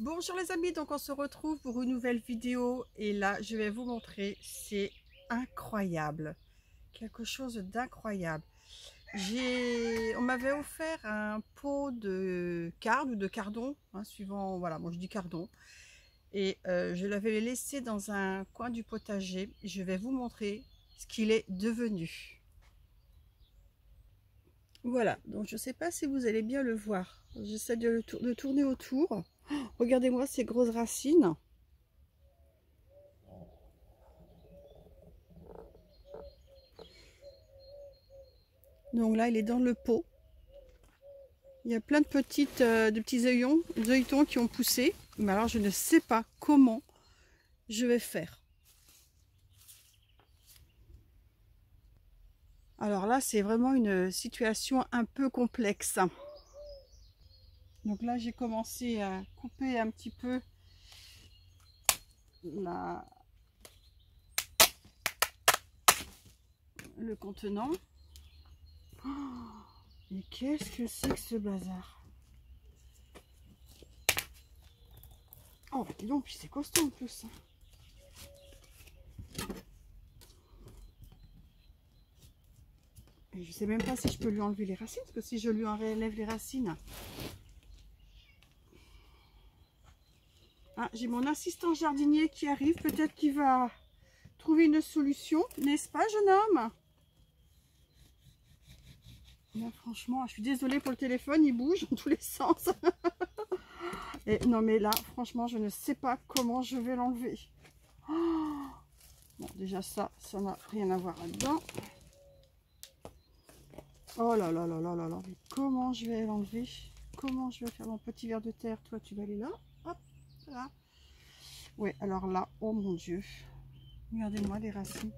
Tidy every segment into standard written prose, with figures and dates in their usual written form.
Bonjour les amis, donc on se retrouve pour une nouvelle vidéo et là je vais vous montrer, c'est incroyable, quelque chose d'incroyable. On m'avait offert un pot de carde ou de cardon, hein, suivant, voilà, moi je dis cardon, et je l'avais laissé dans un coin du potager. Je vais vous montrer ce qu'il est devenu. Voilà, donc je ne sais pas si vous allez bien le voir, j'essaie de tourner autour. Regardez-moi ces grosses racines. Donc là, il est dans le pot. Il y a plein de petits œilletons qui ont poussé. Mais alors, je ne sais pas comment je vais faire. Alors là, c'est vraiment une situation un peu complexe. Donc là, j'ai commencé à couper un petit peu le contenant. Oh, mais qu'est-ce que c'est que ce bazar? Oh, dis donc, puis c'est costaud en plus. Et je sais même pas si je peux lui enlever les racines, parce que si je lui enlève les racines... Ah, j'ai mon assistant jardinier qui arrive, peut-être qu'il va trouver une solution, n'est-ce pas, jeune homme? Là, franchement, je suis désolée pour le téléphone, il bouge dans tous les sens. Et non, mais là, franchement, je ne sais pas comment je vais l'enlever. Oh, bon, déjà ça n'a rien à voir là-dedans. Oh là là là là là là, mais comment je vais l'enlever? Comment je vais faire mon petit ver de terre? Toi, tu vas aller là. Hop, là. Ouais, alors là, oh mon Dieu. Regardez-moi les racines.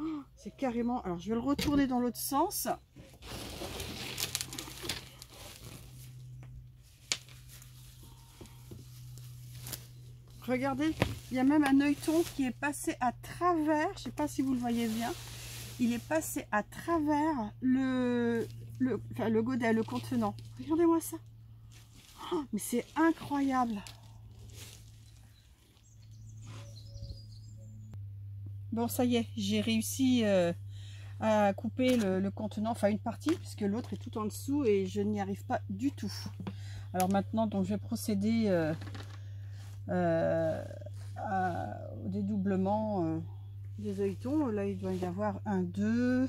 Oh, c'est carrément... Alors, je vais le retourner dans l'autre sens. Regardez, il y a même un œilleton qui est passé à travers. Je ne sais pas si vous le voyez bien. Il est passé à travers le godet, le contenant. Regardez-moi ça. Oh, mais c'est incroyable. Bon, ça y est, j'ai réussi à couper le contenant, enfin une partie, puisque l'autre est tout en dessous et je n'y arrive pas du tout. Alors maintenant, donc, je vais procéder au dédoublement des œilletons. Là, il doit y avoir 1, 2,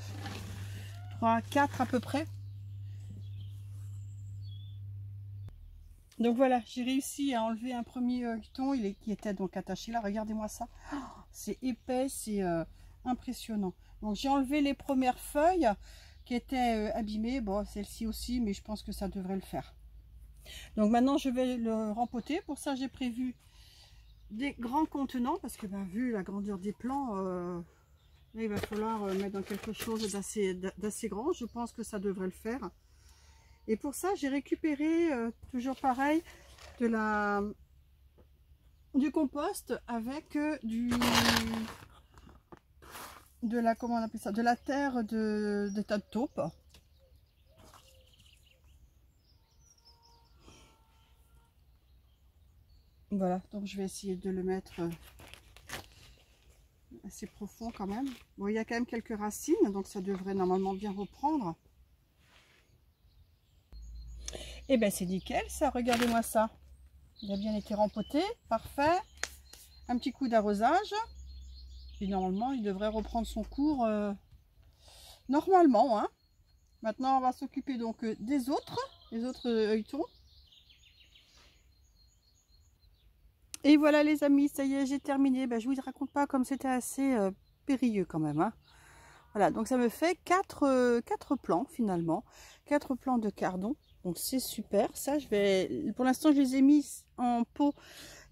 3, 4 à peu près. Donc voilà, j'ai réussi à enlever un premier œilleton qui était donc attaché là. Regardez-moi ça. Oh, c'est épais, c'est impressionnant. Donc j'ai enlevé les premières feuilles qui étaient abîmées. Bon, celle-ci aussi, mais je pense que ça devrait le faire. Donc maintenant, je vais le rempoter. Pour ça, j'ai prévu des grands contenants parce que vu la grandeur des plants, là, il va falloir mettre dans quelque chose d'assez grand. Je pense que ça devrait le faire. Et pour ça, j'ai récupéré, toujours pareil, du compost avec comment on appelle ça, de la terre de tas de taupe. Voilà, donc je vais essayer de le mettre assez profond quand même. Bon, il y a quand même quelques racines, donc ça devrait normalement bien reprendre. Et ben c'est nickel ça, regardez-moi ça. Il a bien été rempoté, parfait. Un petit coup d'arrosage. Et normalement, il devrait reprendre son cours normalement. Hein. Maintenant, on va s'occuper donc des autres œilletons. Et voilà les amis, ça y est, j'ai terminé. Ben, je ne vous raconte pas comme c'était assez périlleux quand même. Hein. Voilà, donc ça me fait 4 plants finalement. 4 plants de cardon. Donc c'est super. Ça, pour l'instant, je les ai mis en pot.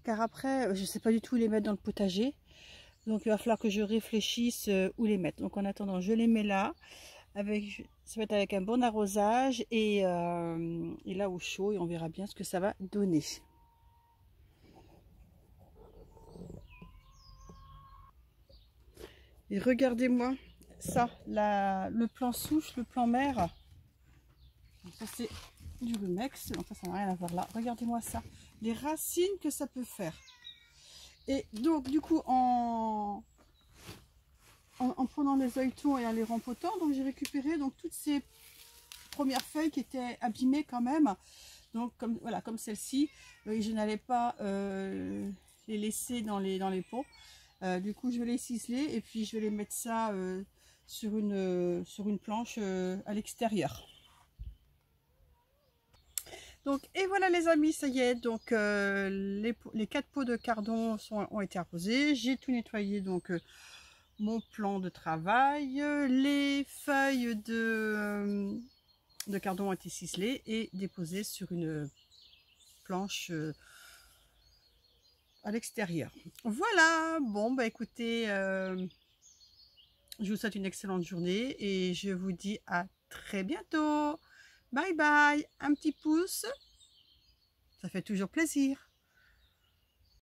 Car après, je ne sais pas du tout où les mettre dans le potager. Donc il va falloir que je réfléchisse où les mettre. Donc en attendant, je les mets là. Ça va être avec un bon arrosage et là au chaud. Et on verra bien ce que ça va donner. Et regardez-moi ça, le plan souche, le plan mère. Ça c'est du rumex. Donc ça n'a rien à voir là. Regardez-moi ça. Les racines que ça peut faire. Et donc du coup en prenant les œilletons et en les rempotant, donc j'ai récupéré donc toutes ces premières feuilles qui étaient abîmées quand même. Donc comme voilà, comme celle-ci, je n'allais pas les laisser dans les pots. Du coup je vais les ciseler et puis je vais les mettre ça sur une planche à l'extérieur. Donc et voilà les amis, ça y est, donc les 4 pots de cardon ont été arrosés. J'ai tout nettoyé, donc mon plan de travail, les feuilles de cardon ont été ciselées et déposées sur une planche à l'extérieur. Voilà, bon bah écoutez, je vous souhaite une excellente journée et je vous dis à très bientôt. Bye bye, un petit pouce, ça fait toujours plaisir.